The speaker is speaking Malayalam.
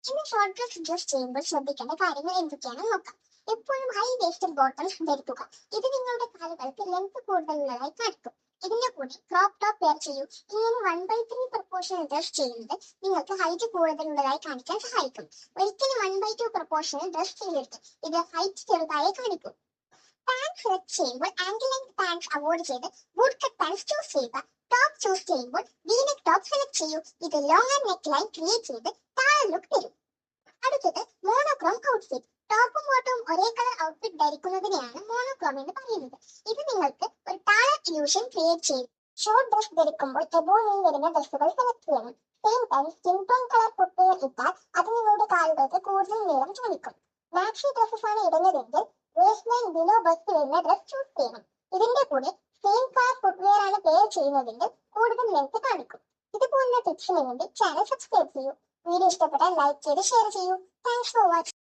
ഇന്ന് ഷോർട്ട് ഡ്രസ് ഡ്രസ് ചെയ്യുമ്പോൾ ശ്രദ്ധിക്കേണ്ട കാര്യങ്ങൾ എന്തൊക്കെയാണെന്ന് നോക്കാം. എപ്പോഴും ഹൈ വേസ്റ്റഡ് ബോട്ടംസ് ധരിക്കുക. ഇത് നിങ്ങളുടെ കാലുകൾക്ക് ലെങ്ത് കൂടുതലുള്ളതായി കാണിക്കും. ഇതിന്റെ കൂടെ ക്രോപ്പ് ടോപ്പ് വെയർ ചെയ്യൂ. ഇങ്ങനെ 1/3 പ്രൊപ്പോർഷനിൽ ഡ്രസ് ചെയ്യുന്നത് നിങ്ങൾക്ക് ഹൈറ്റ് കൂടുതലുള്ളതായി കാണിക്കാൻ സഹായിക്കും. ഒരിക്കലും 1/2 പ്രൊപ്പോർഷനിൽ ഡ്രസ് ചെയ്യരുത്. ഇത് ഹൈറ്റ് ചെറുതായി കാണിക്കും. പാന്റ് സെലക്ട് ചെയ്യുമ്പോൾ ആംഗിൾ ലെങ്ത് പാന്റ് അവോയ്ഡ് ചെയ്ത് ബൂട്ട് കട്ട് പാന്റ് ചൂസ് ചെയ്യുക. ടോപ്പ് ചൂസ് ചെയ്യുമ്പോൾ V-neck ടോപ്പ് സെലക്ട് ചെയ്യൂ. ഇത് long and neck line create ചെയ്ത് താഴെ ലുക്ക് തരും. അടുത്തത് മോണോക്രോം ഔട്ട്ഫിറ്റ്. ടോപ്പും ബോട്ടവും ഒരേ കളർ ഔട്ട്ഫിറ്റ് ധരിക്കുന്നതിനെയാണ് മോണോക്രോം എന്ന് പറയുന്നത്. ഇത് നിങ്ങൾക്ക് ഒരു താള ഇല്യൂഷൻ ക്രിയേറ്റ് ചെയ്യും. ഷോർട്ട് ഡ്രസ് ധരിക്കുമ്പോൾ എബോവിൽ വരുന്ന ഡ്രസ്സുകൾ സെലക്ട് ചെയ്യണം. Same time skin tone colour footwear ഇട്ടാൽ അത് നിങ്ങളുടെ കാലുകൾക്ക് കൂടുതൽ നീളം കാണിക്കും. മാക്സി ഡ്രസ്സസ് ആണ് ഇടുന്നതെങ്കിൽ വേസ്റ്റ് ലൈൻ ബിലോ ബസ്റ്റ് വരുന്ന ഡ്രസ് ചൂസ് ചെയ്യണം. ഇതിന്റെ കൂടെ സെയിം കളർ ഫുട്വെയർ ആണ് പെയർ ചെയ്യുന്നതെങ്കിൽ കൂടുതൽ ലെങ്ത് കാണിക്കും. ഇതുപോലുള്ള ടിപ്സിന് വേണ്ടി ചാനൽ സബ്സ്ക്രൈബ് ചെയ്യൂ. വീഡിയോ ഇഷ്ടപ്പെട്ടാൽ ലൈക്ക് ചെയ്ത് ഷെയർ ചെയ്യൂ. Thanks for watching.